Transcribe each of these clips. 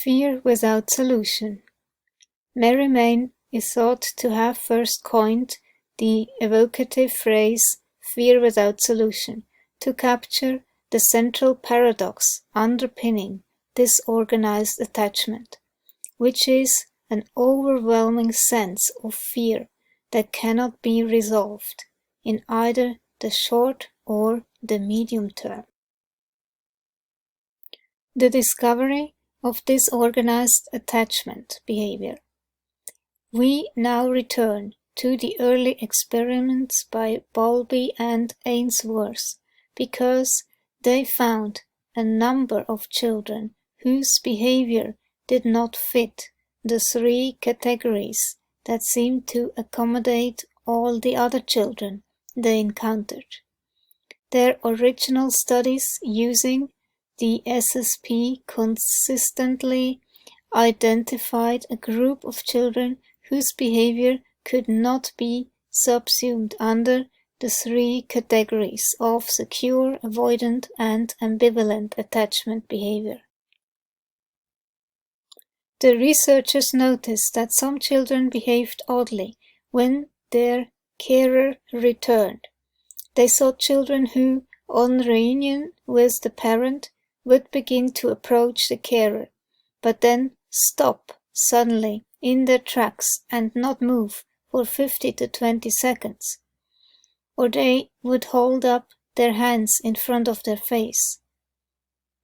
Fear without solution. Mary Main is thought to have first coined the evocative phrase "fear without solution" to capture the central paradox underpinning disorganized attachment, which is an overwhelming sense of fear that cannot be resolved in either the short or the medium term. The discovery of disorganized attachment behavior. We now return to the early experiments by Bowlby and Ainsworth because they found a number of children whose behavior did not fit the three categories that seemed to accommodate all the other children they encountered. Their original studies using the SSP consistently identified a group of children whose behavior could not be subsumed under the three categories of secure, avoidant, and ambivalent attachment behavior. The researchers noticed that some children behaved oddly when their carer returned. They saw children who, on reunion with the parent, would begin to approach the carer, but then stop suddenly in their tracks and not move for 50 to 20 seconds. Or they would hold up their hands in front of their face.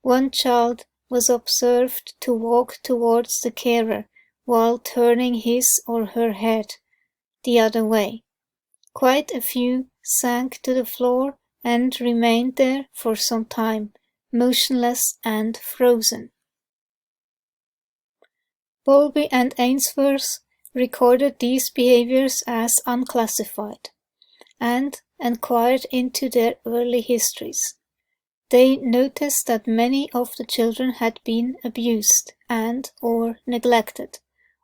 One child was observed to walk towards the carer while turning his or her head the other way. Quite a few sank to the floor and remained there for some time, motionless and frozen. Bowlby and Ainsworth recorded these behaviors as unclassified and enquired into their early histories. They noticed that many of the children had been abused and or neglected,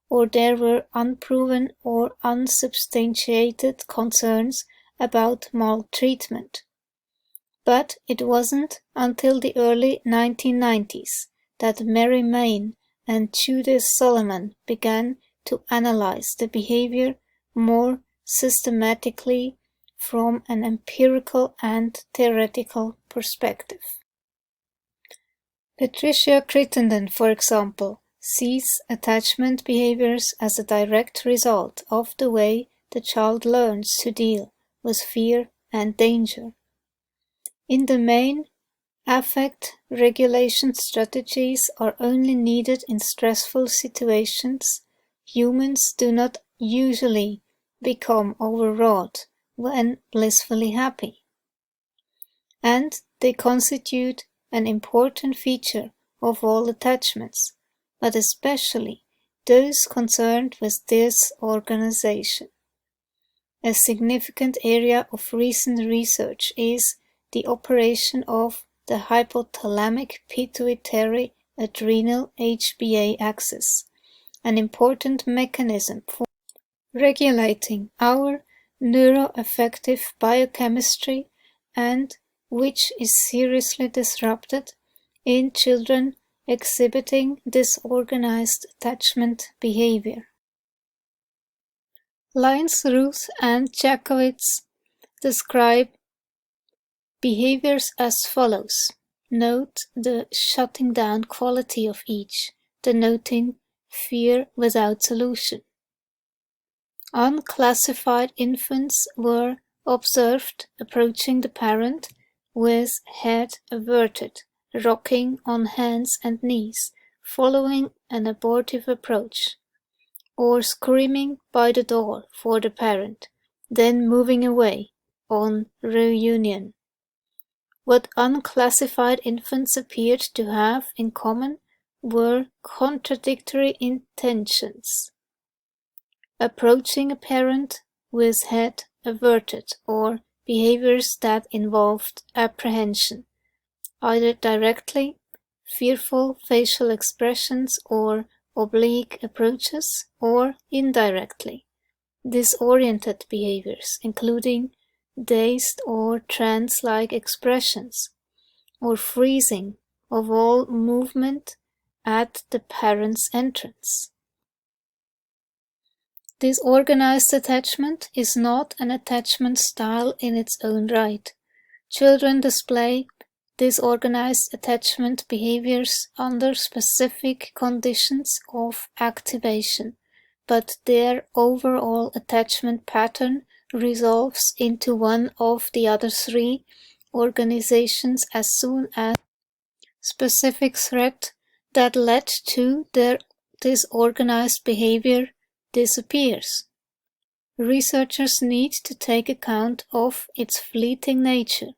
or there were unproven or unsubstantiated concerns about maltreatment. But it wasn't until the early 1990s that Mary Main and Judith Solomon began to analyze the behavior more systematically from an empirical and theoretical perspective. Patricia Crittenden, for example, sees attachment behaviors as a direct result of the way the child learns to deal with fear and danger. In the main, affect regulation strategies are only needed in stressful situations. Humans do not usually become overwrought when blissfully happy. And they constitute an important feature of all attachments, but especially those concerned with disorganization. A significant area of recent research is the operation of the hypothalamic pituitary adrenal HPA axis, an important mechanism for regulating our neuroaffective biochemistry and which is seriously disrupted in children exhibiting disorganized attachment behavior. Lyons, Ruth, and Jacowitz describe behaviors as follows. Note the shutting down quality of each, denoting fear without solution. Unclassified infants were observed approaching the parent with head averted, rocking on hands and knees, following an abortive approach, or screaming by the door for the parent, then moving away on reunion. What unclassified infants appeared to have in common were contradictory intentions. Approaching a parent with head averted or behaviors that involved apprehension, either directly, fearful facial expressions or oblique approaches, or indirectly, disoriented behaviors, including dazed or trance-like expressions, or freezing of all movement at the parent's entrance. Disorganized attachment is not an attachment style in its own right. Children display disorganized attachment behaviors under specific conditions of activation, but their overall attachment pattern resolves into one of the other three organizations as soon as specific threat that led to their disorganized behavior disappears. Researchers need to take account of its fleeting nature,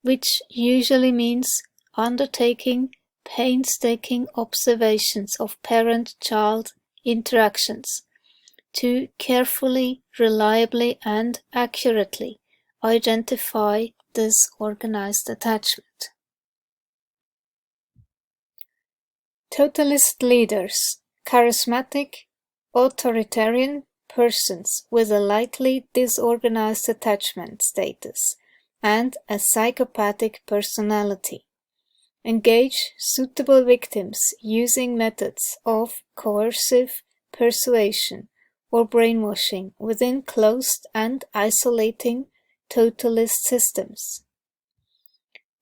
which usually means undertaking painstaking observations of parent-child interactions to carefully, reliably, and accurately identify disorganized attachment. Totalist leaders, charismatic, authoritarian persons with a lightly disorganized attachment status and a psychopathic personality, engage suitable victims using methods of coercive persuasion or brainwashing within closed and isolating totalist systems.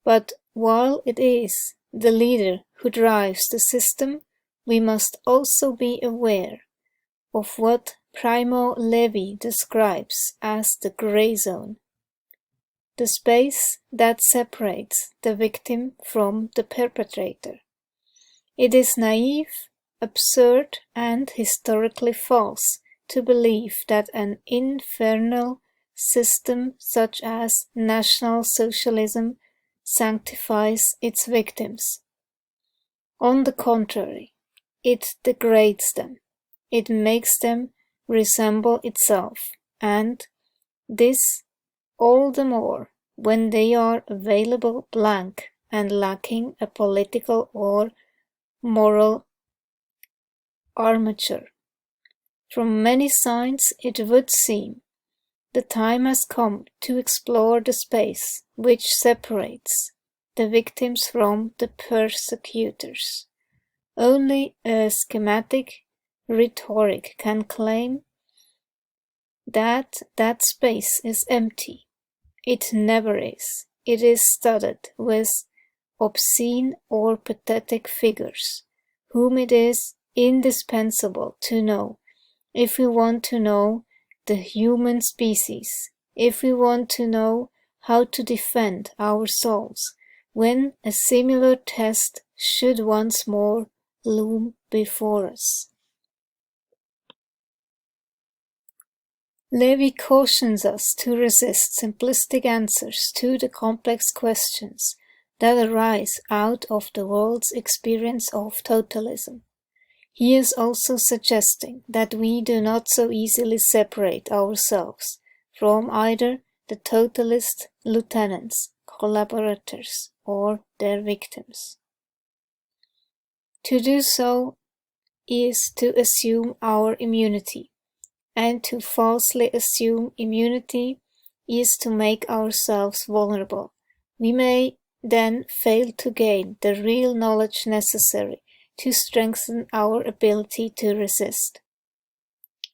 But while it is the leader who drives the system, we must also be aware of what Primo Levi describes as the gray zone, the space that separates the victim from the perpetrator. It is naive, absurd, and historically false to believe that an infernal system such as National Socialism sanctifies its victims. On the contrary, it degrades them. It makes them resemble itself, and this all the more when they are available blank and lacking a political or moral armature. From many signs it would seem the time has come to explore the space which separates the victims from the persecutors. Only a schematic rhetoric can claim that that space is empty. It never is. It is studded with obscene or pathetic figures, whom it is indispensable to know if we want to know the human species, if we want to know how to defend our souls when a similar test should once more loom before us. Levi cautions us to resist simplistic answers to the complex questions that arise out of the world's experience of totalism. He is also suggesting that we do not so easily separate ourselves from either the totalist lieutenants, collaborators, or their victims. To do so is to assume our immunity, and to falsely assume immunity is to make ourselves vulnerable. We may then fail to gain the real knowledge necessary to strengthen our ability to resist.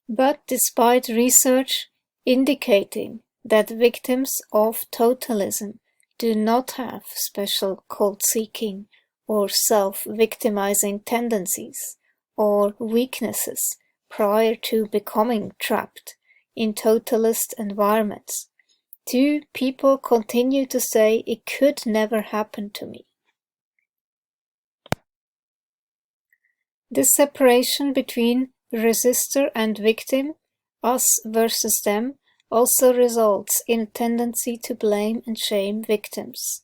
But despite research indicating that victims of totalism do not have special cult-seeking or self-victimizing tendencies or weaknesses prior to becoming trapped in totalist environments, do people continue to say it could never happen to me? This separation between resistor and victim, us versus them, also results in a tendency to blame and shame victims.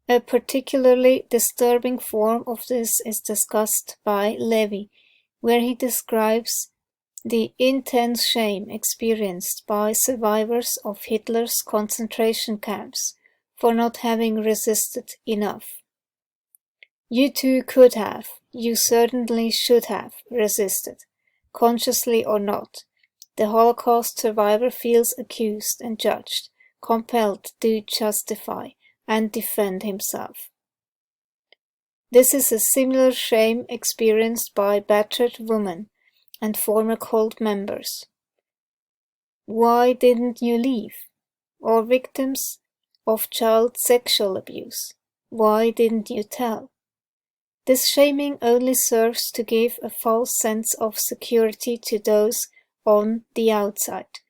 A particularly disturbing form of this is discussed by Levi, where he describes the intense shame experienced by survivors of Hitler's concentration camps for not having resisted enough. You too could have, you certainly should have resisted, consciously or not. The Holocaust survivor feels accused and judged, compelled to justify and defend himself. This is a similar shame experienced by battered women and former cult members. Why didn't you leave? Or victims of child sexual abuse. Why didn't you tell? This shaming only serves to give a false sense of security to those on the outside.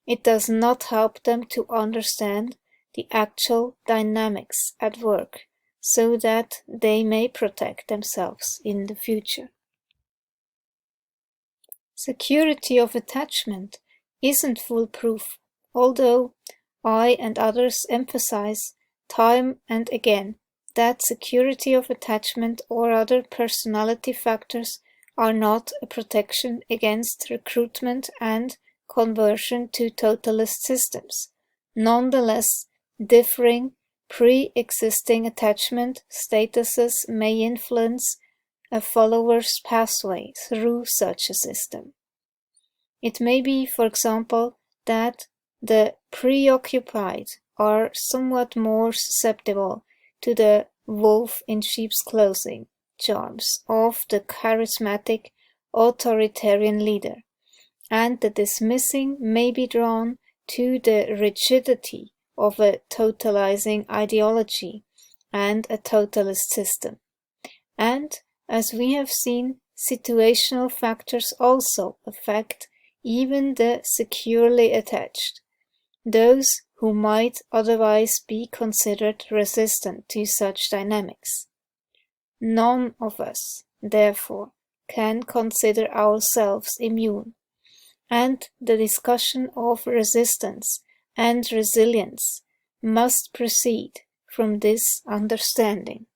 It does not help them to understand the actual dynamics at work, so that they may protect themselves in the future. Security of attachment isn't foolproof, although I and others emphasize time and again that security of attachment or other personality factors are not a protection against recruitment and conversion to totalist systems. Nonetheless, differing pre-existing attachment statuses may influence a follower's pathway through such a system. It may be, for example, that the preoccupied are somewhat more susceptible to the wolf in sheep's clothing charms of the charismatic authoritarian leader, and the dismissing may be drawn to the rigidity of a totalizing ideology and a totalist system. And, as we have seen, situational factors also affect even the securely attached, those who might otherwise be considered resistant to such dynamics. None of us, therefore, can consider ourselves immune, and the discussion of resistance and resilience must proceed from this understanding.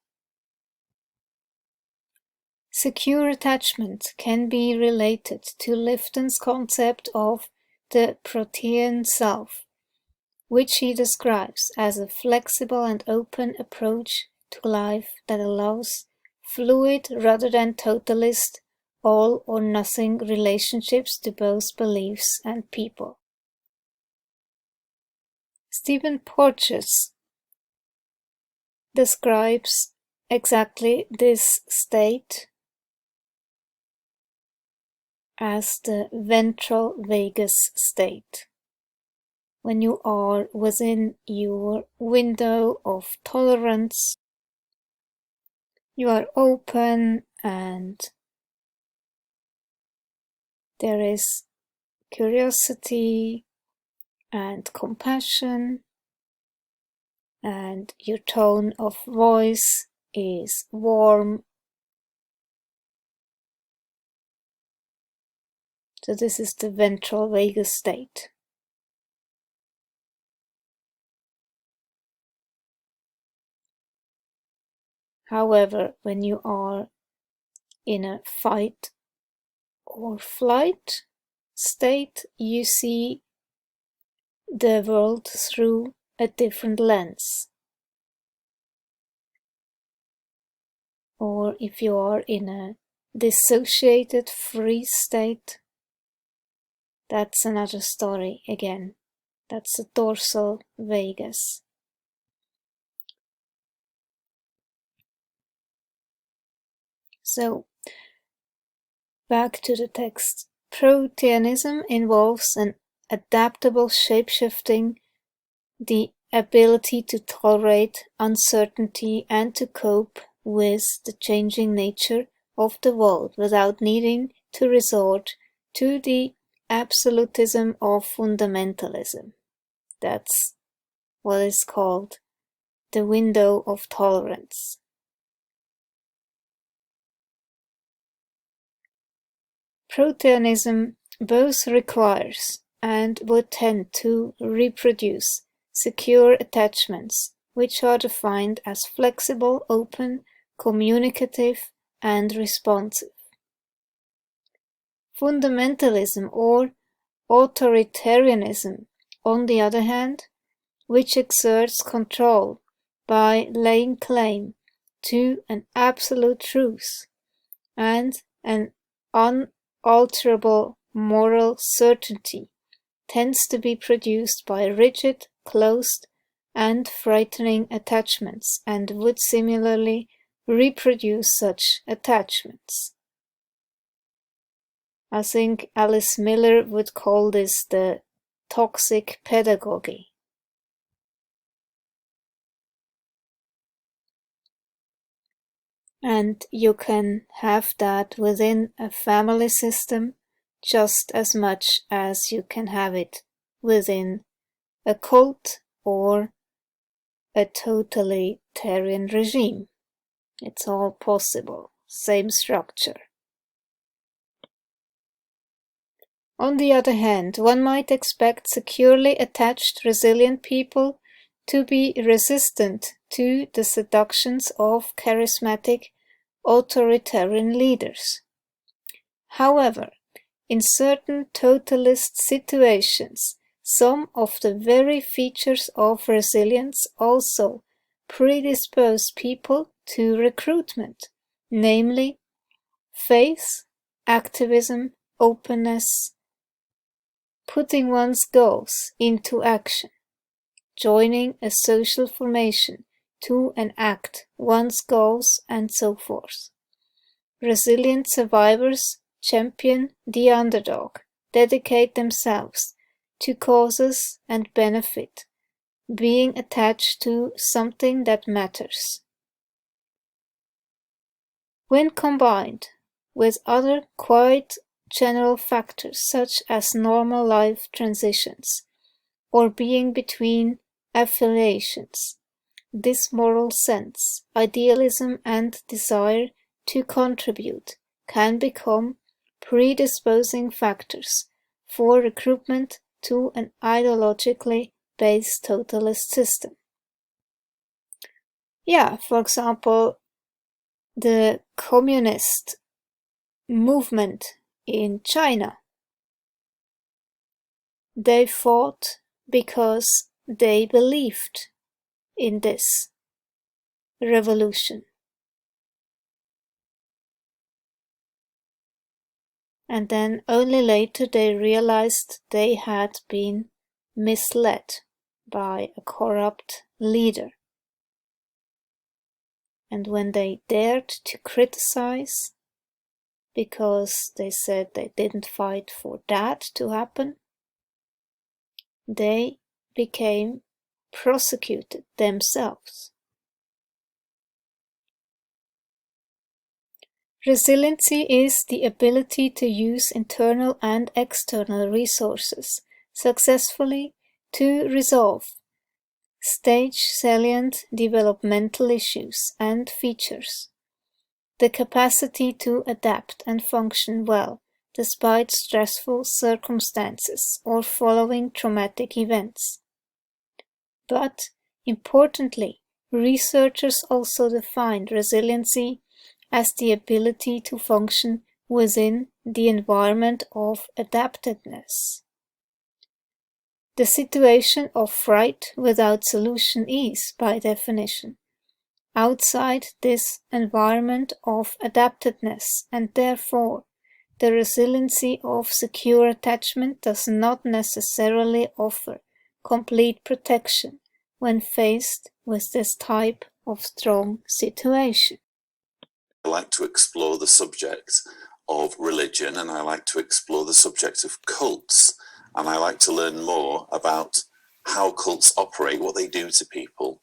Secure attachment can be related to Lifton's concept of the protean self, which he describes as a flexible and open approach to life that allows fluid rather than totalist, all-or-nothing relationships to both beliefs and people. Stephen Porges describes exactly this state as the ventral vagus state, when you are within your window of tolerance, you are open and there is curiosity and compassion, and your tone of voice is warm. So this is the ventral vagus state. However, when you are in a fight or flight state, you see the world through a different lens. Or if you are in a dissociated freeze state, that's another story again. That's the dorsal vagus. So, back to the text. Proteanism involves an adaptable shapeshifting, the ability to tolerate uncertainty and to cope with the changing nature of the world without needing to resort to the absolutism of fundamentalism. That's what is called the window of tolerance. Proteanism both requires and would tend to reproduce secure attachments, which are defined as flexible, open, communicative, and responsive. Fundamentalism or authoritarianism, on the other hand, which exerts control by laying claim to an absolute truth and an unalterable moral certainty, tends to be produced by rigid, closed, and frightening attachments, and would similarly reproduce such attachments. I think Alice Miller would call this the toxic pedagogy. And you can have that within a family system just as much as you can have it within a cult or a totalitarian regime. It's all possible, same structure. On the other hand, one might expect securely attached, resilient people to be resistant to the seductions of charismatic, authoritarian leaders. However, in certain totalist situations, some of the very features of resilience also predispose people to recruitment, namely faith, activism, openness, putting one's goals into action, joining a social formation to enact one's goals, and so forth. Resilient survivors champion the underdog, dedicate themselves to causes and benefit, being attached to something that matters. When combined with other quite general factors such as normal life transitions or being between affiliations, this moral sense, idealism, and desire to contribute can become predisposing factors for recruitment to an ideologically based totalist system. Yeah, for example, the communist movement in China. They fought because they believed in this revolution. And then only later they realized they had been misled by a corrupt leader. And when they dared to criticize, because they said they didn't fight for that to happen, they became prosecuted themselves. Resiliency is the ability to use internal and external resources successfully to resolve stage-salient developmental issues and features. The capacity to adapt and function well despite stressful circumstances or following traumatic events. But, importantly, researchers also define resiliency as the ability to function within the environment of adaptedness. The situation of fright without solution is, by definition, outside this environment of adaptedness, and therefore the resiliency of secure attachment does not necessarily offer complete protection when faced with this type of strong situation. I like to explore the subject of religion, and I like to explore the subject of cults, and I like to learn more about how cults operate, what they do to people,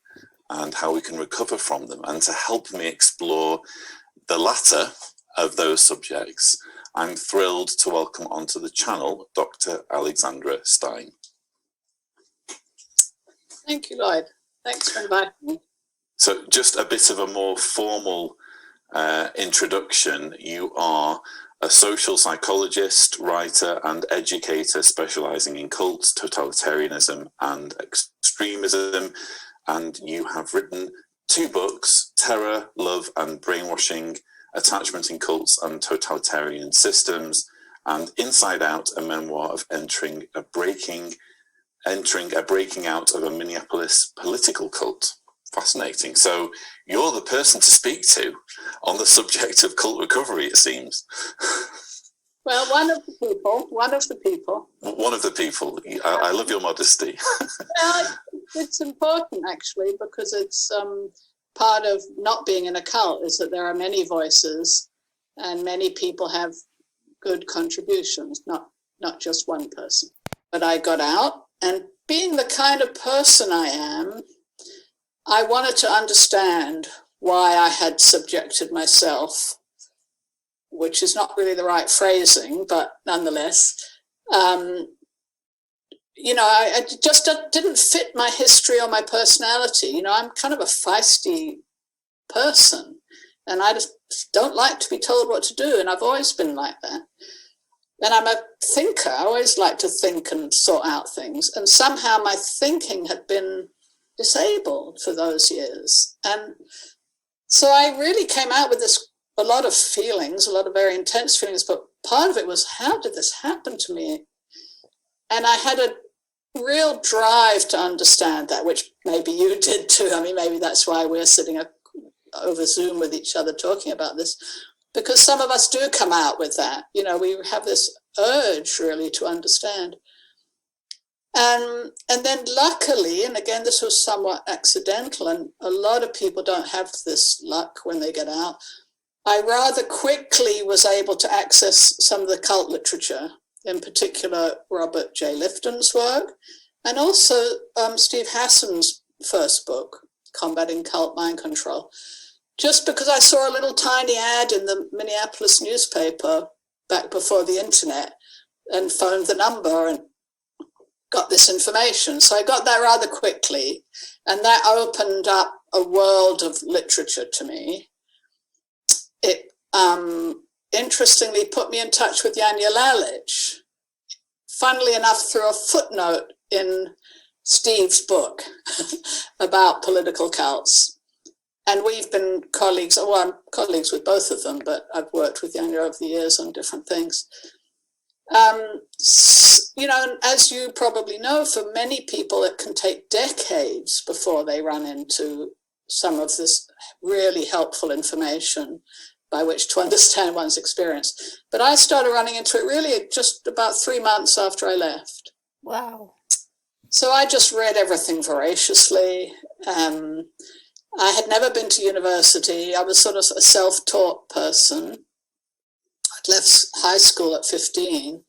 and how we can recover from them. And to help me explore the latter of those subjects, I'm thrilled to welcome onto the channel Dr. Alexandra Stein. Thank you, Lloyd. Thanks for inviting me. So just a bit of a more formal introduction. You are a social psychologist, writer, and educator specializing in cults, totalitarianism, and extremism. And you have written 2 books, Terror, Love, and Brainwashing, Attachment in Cults and Totalitarian Systems, and Inside Out, a memoir of entering a breaking out of a Minneapolis political cult. Fascinating. So you're the person to speak to on the subject of cult recovery, it seems. Well, one of the people. One of the people. I love your modesty. Well, it's important, actually, because it's part of not being in a cult is that there are many voices and many people have good contributions, not just one person. But I got out, and being the kind of person I am, I wanted to understand why I had subjected myself, which is not really the right phrasing, but nonetheless, you know, I just didn't fit my history or my personality. You know, I'm kind of a feisty person, and I just don't like to be told what to do, and I've always been like that. And I'm a thinker. I always like to think and sort out things, and somehow my thinking had been disabled for those years. And so I really came out with a lot of feelings, a lot of very intense feelings, but part of it was, how did this happen to me? And I had a real drive to understand that, which maybe you did too. I mean, maybe that's why we're sitting over Zoom with each other talking about this, because some of us do come out with that. You know, we have this urge really to understand. And then luckily, and again, this was somewhat accidental, and a lot of people don't have this luck when they get out, I rather quickly was able to access some of the cult literature, in particular Robert J. Lifton's work, and also Steve Hassan's first book, Combating Cult Mind Control, just because I saw a little tiny ad in the Minneapolis newspaper back before the internet and phoned the number and got this information. So I got that rather quickly, and that opened up a world of literature to me. It interestingly put me in touch with Janja Lalich, funnily enough through a footnote in Steve's book about political cults. And we've been colleagues, well, I'm colleagues with both of them, but I've worked with Janja over the years on different things. You know, as you probably know, for many people, it can take decades before they run into some of this really helpful information by which to understand one's experience. But I started running into it really just about 3 months after I left. Wow. So I just read everything voraciously. I had never been to university. I was sort of a self-taught person. I'd left high school at 15.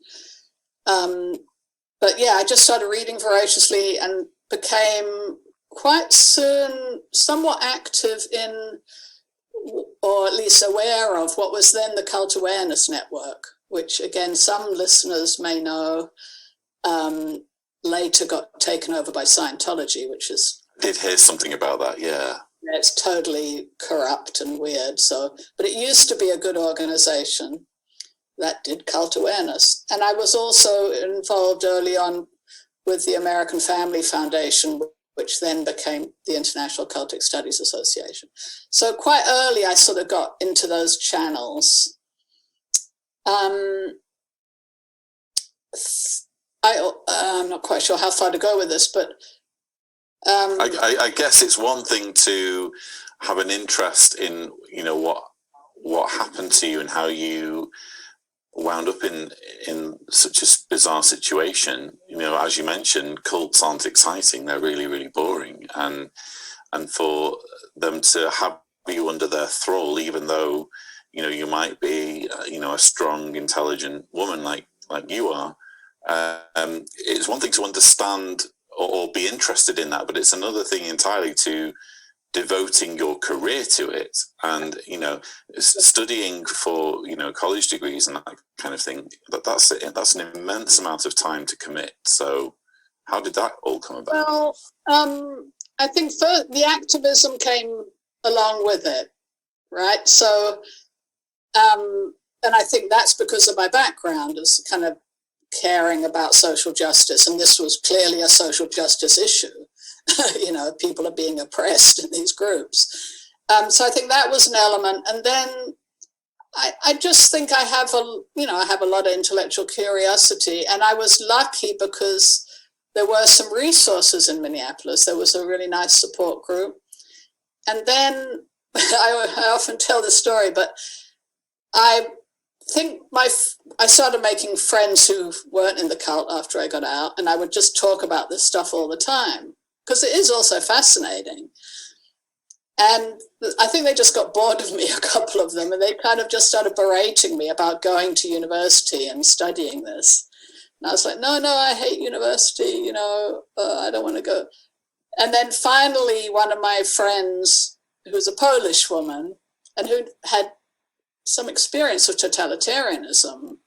But yeah, I just started reading voraciously and became quite soon somewhat active in, or at least aware of, what was then the Cult Awareness Network, which again, some listeners may know, later got taken over by Scientology, which is... I did hear something about that, yeah. It's totally corrupt and weird. So, but it used to be a good organization that did cult awareness. And I was also involved early on with the American Family Foundation, which then became the International Cultic Studies Association. So quite early, I sort of got into those channels. I'm not quite sure how far to go with this, but I guess it's one thing to have an interest in, you know, what happened to you and how you wound up in such a bizarre situation. You know, as you mentioned, cults aren't exciting; they're really, really boring. And for them to have you under their thrall, even though, you know, you might be, you know, a strong, intelligent woman like you are, it's one thing to understand or be interested in that, but it's another thing entirely to devoting your career to it, and, you know, studying for, you know, college degrees and that kind of thing. That's an immense amount of time to commit. So how did that all come about? Well, I think first, the activism came along with it, right? So, and I think that's because of my background as kind of caring about social justice, and this was clearly a social justice issue. You know, people are being oppressed in these groups. So I think that was an element. And then I just think I have a lot of intellectual curiosity, and I was lucky because there were some resources in Minneapolis. There was a really nice support group. And then I often tell this story, but I think I started making friends who weren't in the cult after I got out, and I would just talk about this stuff all the time, because it is also fascinating. And I think they just got bored of me, a couple of them, and they kind of just started berating me about going to university and studying this. And I was like, no, I hate university, I don't want to go. And then finally, one of my friends, who was a Polish woman and who had some experience of totalitarianism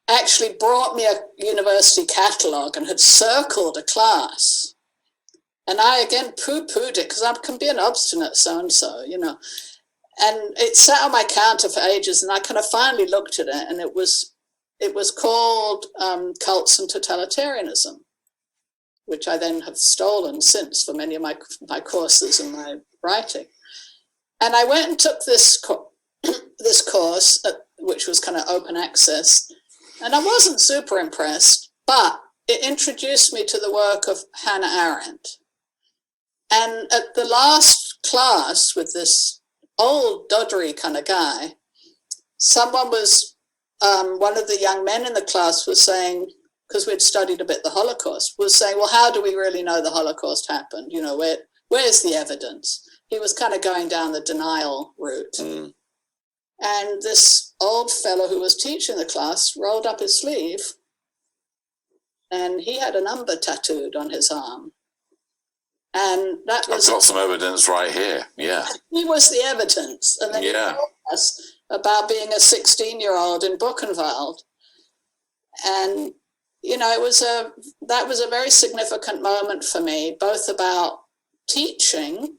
actually brought me a university catalogue and had circled a class. And I again poo-pooed it because I can be an obstinate so-and-so, And it sat on my counter for ages, and I kind of finally looked at it, and it was called Cults and Totalitarianism, which I then have stolen since for many of my courses and my writing. And I went and took this course, which was kind of open access, and I wasn't super impressed, but it introduced me to the work of Hannah Arendt. And at the last class with this old doddery kind of guy, someone was, one of the young men in the class was saying, because we'd studied a bit the Holocaust, was saying, well, how do we really know the Holocaust happened? Where's the evidence? He was kind of going down the denial route. Mm. And this old fellow who was teaching the class rolled up his sleeve, and he had a number tattooed on his arm. And that was... I've got some evidence right here, yeah. He was the evidence. And then he told us about being a 16-year-old in Buchenwald. And, that was a very significant moment for me, both about teaching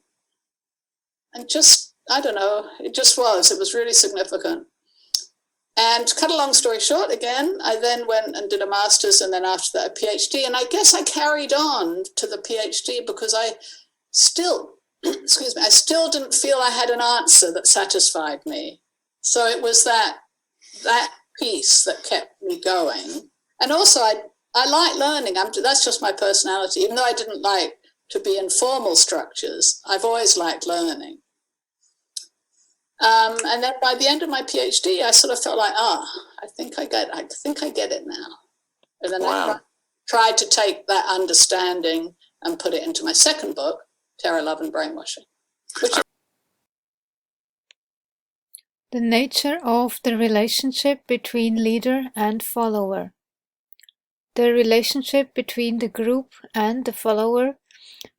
and just, I don't know, it was really significant. And to cut a long story short again, I then went and did a master's, and then after that a PhD. And I guess I carried on to the PhD because I still, I still didn't feel I had an answer that satisfied me. So it was that piece that kept me going. And also I like learning. That's just my personality. Even though I didn't like to be in formal structures, I've always liked learning. And then by the end of my PhD, I sort of felt like, I think I get it now. And then I tried to take that understanding and put it into my second book, Terror, Love and Brainwashing. The nature of the relationship between leader and follower. The relationship between the group and the follower.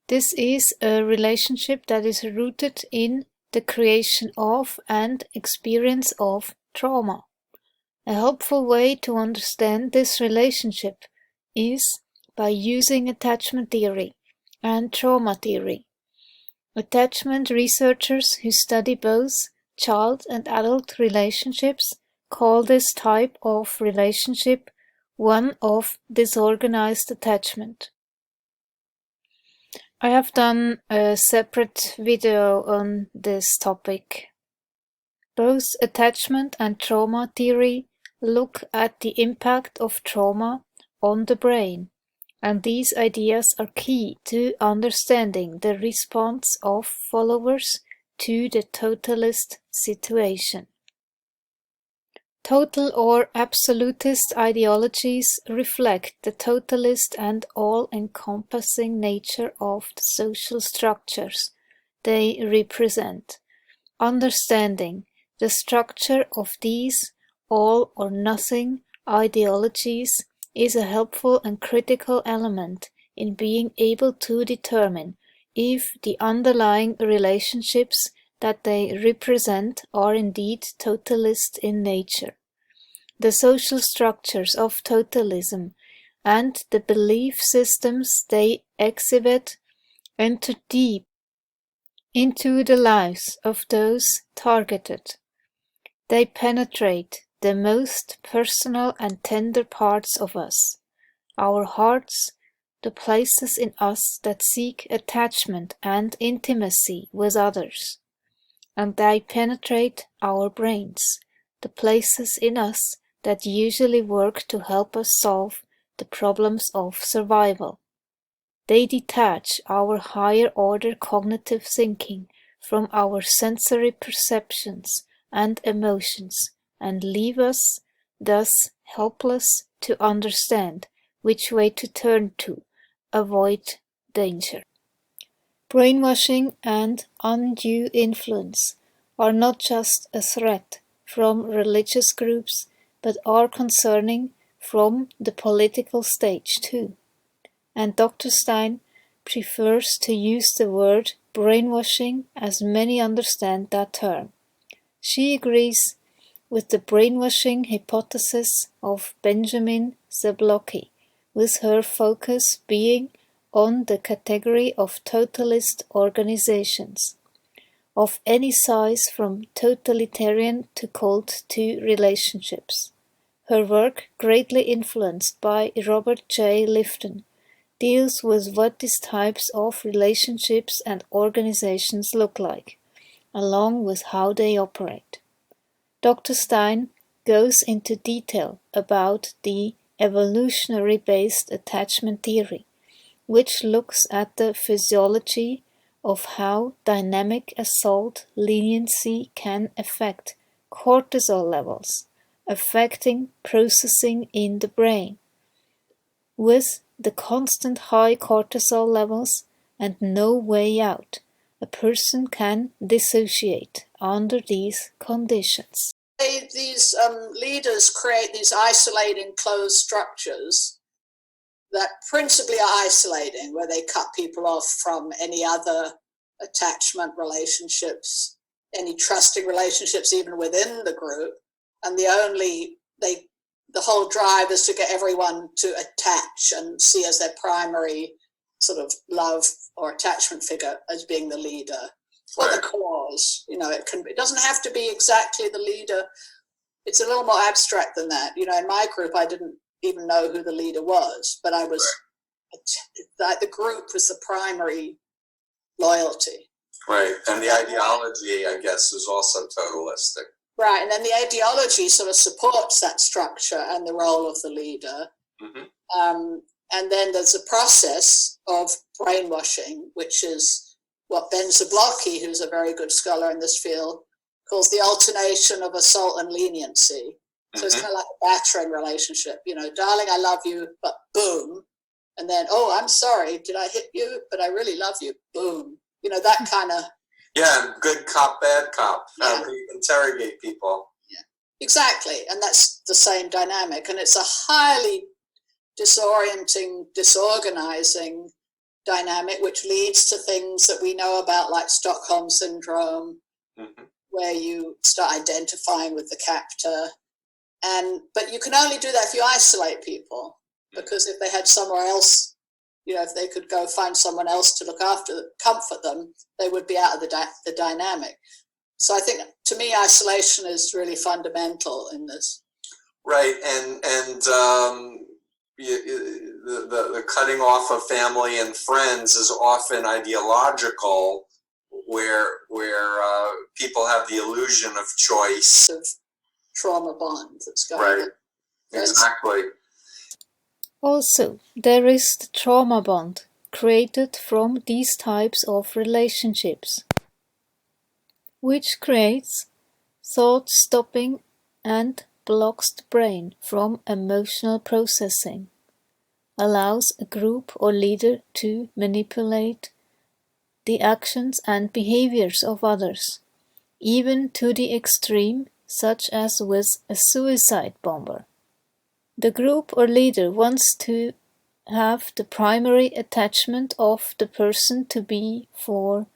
This is a relationship that is rooted in the creation of and experience of trauma. A helpful way to understand this relationship is by using attachment theory and trauma theory. Attachment researchers who study both child and adult relationships call this type of relationship one of disorganized attachment. I have done a separate video on this topic. Both attachment and trauma theory look at the impact of trauma on the brain, and these ideas are key to understanding the response of followers to the totalist situation. Total or absolutist ideologies reflect the totalist and all-encompassing nature of the social structures they represent. Understanding the structure of these all-or-nothing ideologies is a helpful and critical element in being able to determine if the underlying relationships that they represent are indeed totalist in nature. The social structures of totalism and the belief systems they exhibit enter deep into the lives of those targeted. They penetrate the most personal and tender parts of us, our hearts, the places in us that seek attachment and intimacy with others. And they penetrate our brains, the places in us that usually work to help us solve the problems of survival. They detach our higher-order cognitive thinking from our sensory perceptions and emotions and leave us, thus, helpless to understand which way to turn to avoid danger. Brainwashing and undue influence are not just a threat from religious groups, but are concerning from the political stage too. And Dr. Stein prefers to use the word brainwashing as many understand that term. She agrees with the brainwashing hypothesis of Benjamin Zablocki, with her focus being on the category of totalist organizations, of any size from totalitarian to cult to relationships. Her work, greatly influenced by Robert J. Lifton, deals with what these types of relationships and organizations look like, along with how they operate. Dr. Stein goes into detail about the evolutionary-based attachment theory, which looks at the physiology of how dynamic assault leniency can affect cortisol levels, affecting processing in the brain. With the constant high cortisol levels and no way out, a person can dissociate under these conditions. These leaders create these isolating closed structures that principally are isolating, where they cut people off from any other attachment relationships, any trusting relationships even within the group, and the whole drive is to get everyone to attach and see as their primary sort of love or attachment figure as being the leader or the cause. It doesn't have to be exactly the leader. It's a little more abstract than that. In my group, I didn't even know who the leader was, but the group was the primary loyalty. Right, and the ideology, I guess, is also totalistic. Right, and then the ideology sort of supports that structure and the role of the leader. Mm-hmm. And then there's a process of brainwashing, which is what Ben Zablocki, who's a very good scholar in this field, calls the alternation of assault and leniency. So it's kind of like a battering relationship. Darling, I love you, but boom. And then, oh, I'm sorry, did I hit you? But I really love you, boom. That kind of... Yeah, good cop, bad cop. How you interrogate people. Yeah, exactly. And that's the same dynamic. And it's a highly disorienting, disorganizing dynamic, which leads to things that we know about, like Stockholm Syndrome, where you start identifying with the captor. But you can only do that if you isolate people, because if they had somewhere else, if they could go find someone else to look after them, comfort them, they would be out of the dynamic. So I think, to me, isolation is really fundamental in this. Right, and the cutting off of family and friends is often ideological, where people have the illusion of choice. Of trauma bond that's going on. Right, exactly. Also, there is the trauma bond created from these types of relationships, which creates thought stopping and blocks the brain from emotional processing, allows a group or leader to manipulate the actions and behaviors of others, even to the extreme, such as with a suicide bomber. The group or leader wants to have the primary attachment of the person to be for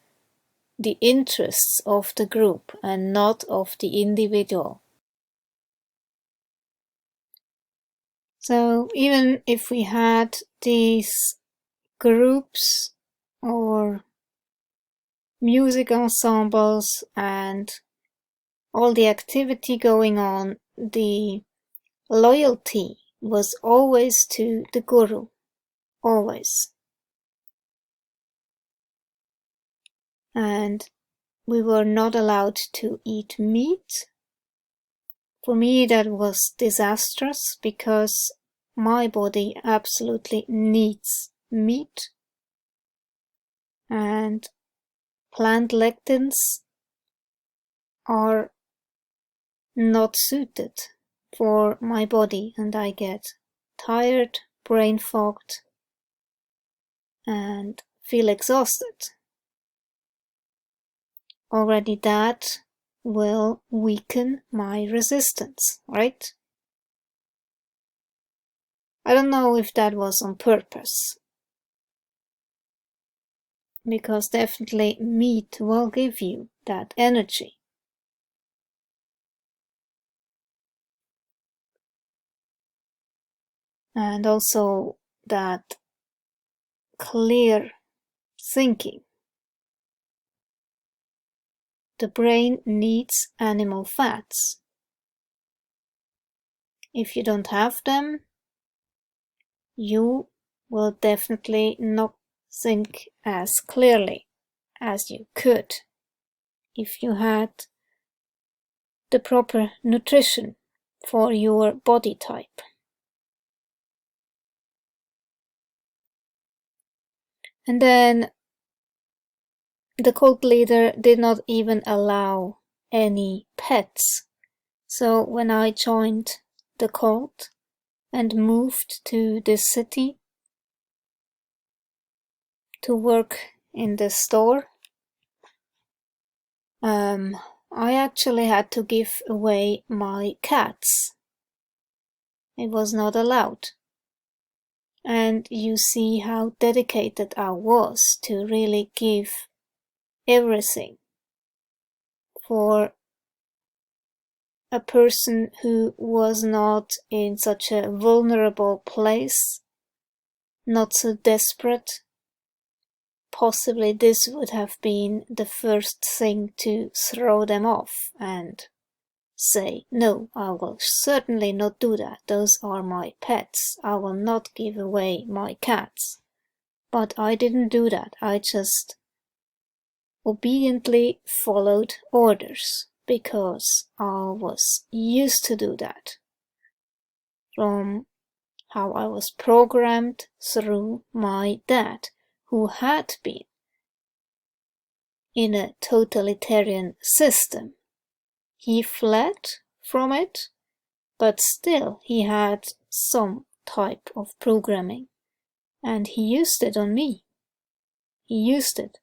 the interests of the group and not of the individual. So even if we had these groups or music ensembles and all the activity going on, the loyalty was always to the guru, always. And we were not allowed to eat meat. For me, that was disastrous because my body absolutely needs meat. And plant lectins are not suited for my body, and I get tired, brain fogged, and feel exhausted. already that will weaken my resistance, right? I don't know if that was on purpose, because definitely meat will give you that energy. And also that clear thinking. The brain needs animal fats. If you don't have them, you will definitely not think as clearly as you could if you had the proper nutrition for your body type. And then the cult leader did not even allow any pets. So when I joined the cult and moved to this city to work in the store, I actually had to give away my cats. It was not allowed. And you see how dedicated I was to really give everything for a person who was not in such a vulnerable place, not so desperate. Possibly this would have been the first thing to throw them off and say, no, I will certainly not do that. Those are my pets. I will not give away my cats. But I didn't do that. I just obediently followed orders because I was used to do that from how I was programmed through my dad, who had been in a totalitarian system. He fled from it, but still he had some type of programming, and he used it on me. He used it.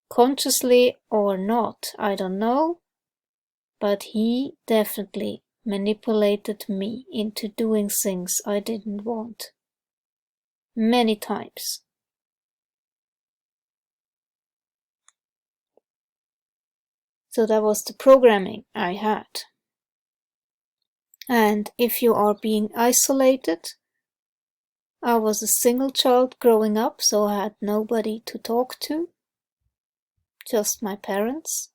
Consciously or not, I don't know, but he definitely manipulated me into doing things I didn't want. Many times. So that was the programming I had. And if you are being isolated, I was a single child growing up, so I had nobody to talk to, just my parents.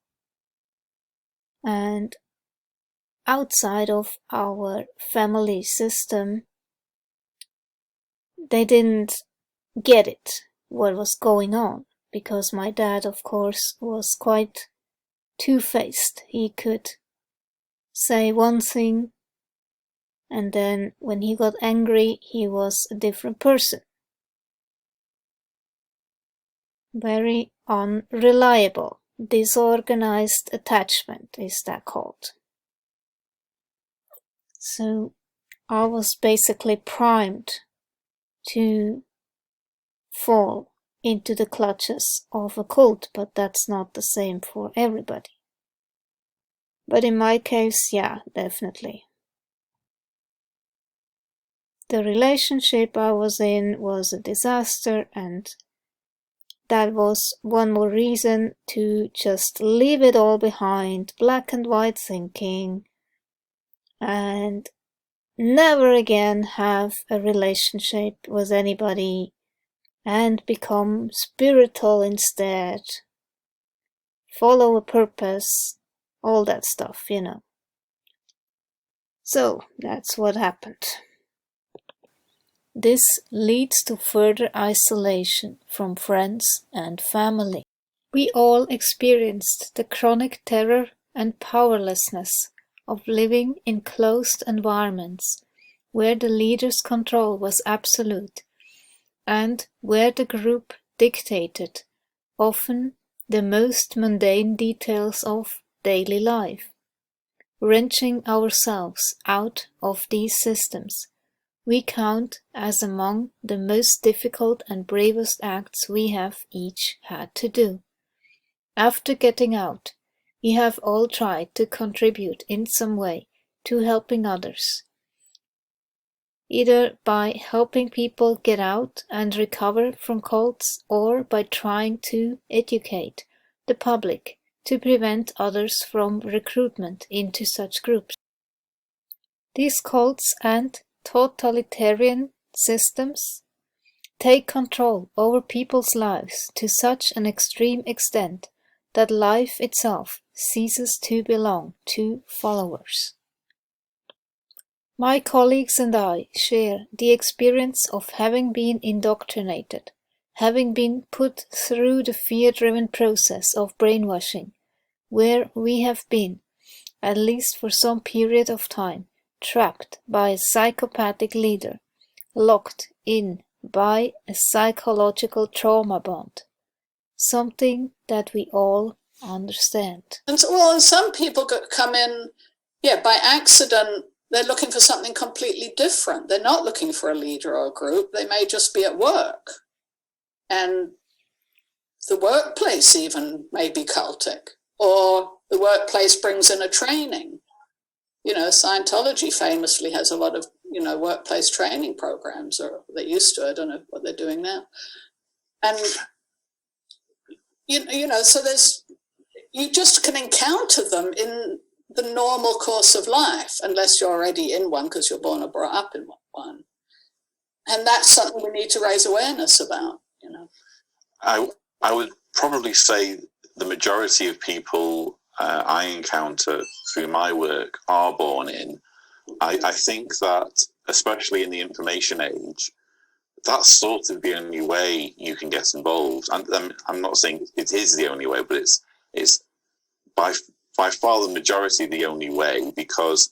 And outside of our family system, they didn't get it, what was going on, because my dad, of course, was quite two-faced. He could say one thing, and then when he got angry, he was a different person. Very unreliable. Disorganized attachment is that called. So I was basically primed to fall into the clutches of a cult, but that's not the same for everybody. But in my case, yeah, definitely. The relationship I was in was a disaster, and that was one more reason to just leave it all behind, black and white thinking, and never again have a relationship with anybody and become spiritual instead, follow a purpose, all that stuff, you know. So that's what happened. This leads to further isolation from friends and family. We all experienced the chronic terror and powerlessness of living in closed environments where the leader's control was absolute and where the group dictated often the most mundane details of daily life. Wrenching ourselves out of these systems, we count as among the most difficult and bravest acts we have each had to do. After getting out, we have all tried to contribute in some way to helping others, either by helping people get out and recover from cults or by trying to educate the public to prevent others from recruitment into such groups. These cults and totalitarian systems take control over people's lives to such an extreme extent that life itself ceases to belong to followers. My colleagues and I share the experience of having been indoctrinated, having been put through the fear-driven process of brainwashing, where we have been, at least for some period of time, trapped by a psychopathic leader, locked in by a psychological trauma bond, something that we all understand. And so, well, some people come in, by accident. They're looking for something completely different. They're not looking for a leader or a group. They may just be at work. And the workplace even may be cultic, or the workplace brings in a training. Scientology famously has a lot of, workplace training programs, or they used to. I don't know what they're doing now. And, so you just can encounter them in the normal course of life, unless you're already in one because you're born or brought up in one. And that's something we need to raise awareness about, I would probably say the majority of people I encounter through my work are born in. I think that, especially in the information age, that's sort of the only way you can get involved. I'm not saying it is the only way, but it's by far the majority the only way, because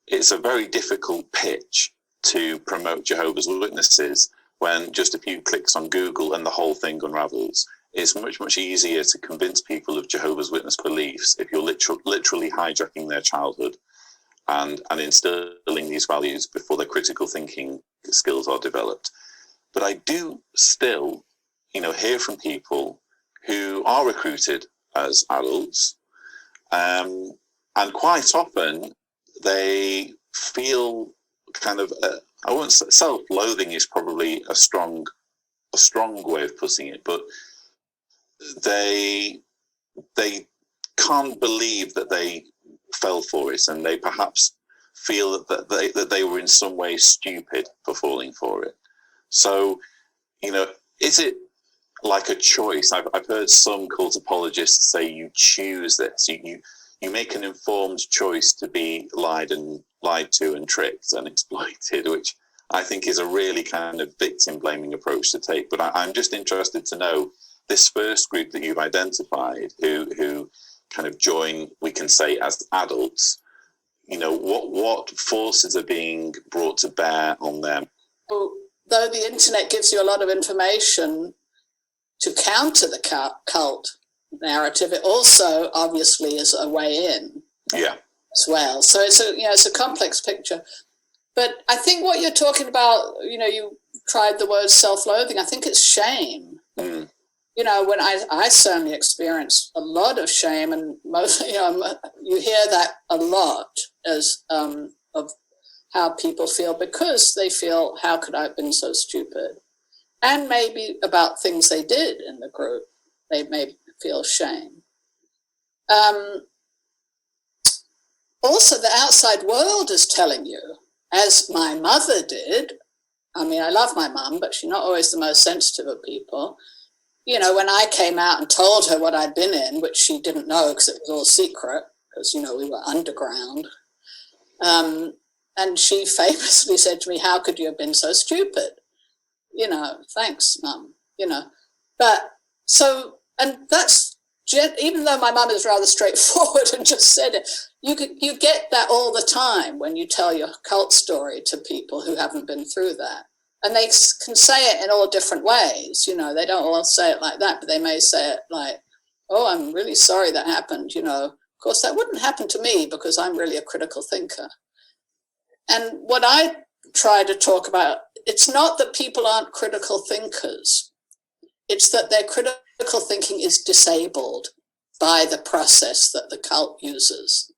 it's a very difficult pitch to promote Jehovah's Witnesses when just a few clicks on Google and the whole thing unravels. It's much, much easier to convince people of Jehovah's Witness beliefs if you're literally hijacking their childhood and instilling these values before their critical thinking skills are developed. But I do still, hear from people who are recruited as adults, and quite often they feel kind of, I won't say self-loathing is probably a strong way of putting it, but they can't believe that they fell for it, and they perhaps feel that they were in some way stupid for falling for it. So, is it like a choice? I've heard some cult apologists say you choose this. You make an informed choice to be lied to and tricked and exploited, which I think is a really kind of victim-blaming approach to take. But I'm just interested to know, this first group that you've identified who kind of join, we can say, as adults, what forces are being brought to bear on them? Well, though the internet gives you a lot of information to counter the cult narrative, it also obviously is a way in as well. So it's a complex picture. But I think what you're talking about, you tried the word self-loathing. I think it's shame. Mm. When I certainly experienced a lot of shame, and most, you hear that a lot as of how people feel, because they feel, how could I have been so stupid? And maybe about things they did in the group, they may feel shame. Also, the outside world is telling you, as my mother did. I mean, I love my mum, but she's not always the most sensitive of people. When I came out and told her what I'd been in, which she didn't know because it was all secret, because, we were underground. And she famously said to me, how could you have been so stupid? Thanks, Mum, But so, and that's, even though my mum is rather straightforward and just said it, you get that all the time when you tell your cult story to people who haven't been through that. And they can say it in all different ways. They don't all say it like that, but they may say it like, oh, I'm really sorry that happened. Of course, that wouldn't happen to me because I'm really a critical thinker. And what I try to talk about, it's not that people aren't critical thinkers. It's that their critical thinking is disabled. by the process that the cult uses.